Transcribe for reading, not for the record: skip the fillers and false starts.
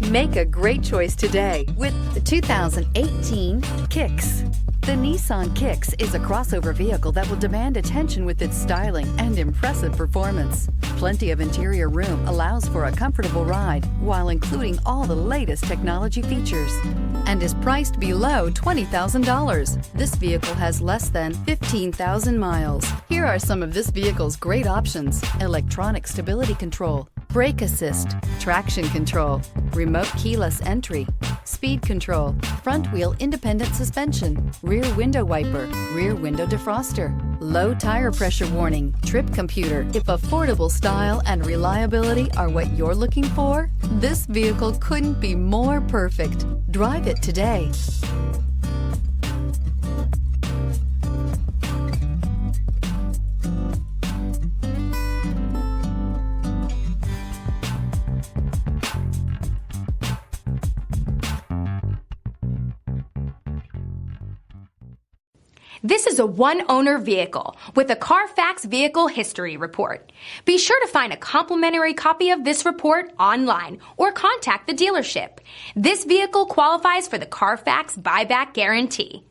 Make a great choice today with the 2018 Kicks. The Nissan Kicks is a crossover vehicle that will demand attention with its styling and impressive performance. Plenty of interior room allows for a comfortable ride while including all the latest technology features and is priced below $20,000. This vehicle has less than 15,000 miles. Here are some of this vehicle's great options: electronic stability control, brake assist, traction control, remote keyless entry, speed control, front wheel independent suspension, rear window wiper, rear window defroster, low tire pressure warning, trip computer. If affordable style and reliability are what you're looking for, this vehicle couldn't be more perfect. Drive it today. This is a one-owner vehicle with a Carfax Vehicle History Report. Be sure to find a complimentary copy of this report online or contact the dealership. This vehicle qualifies for the Carfax Buyback Guarantee.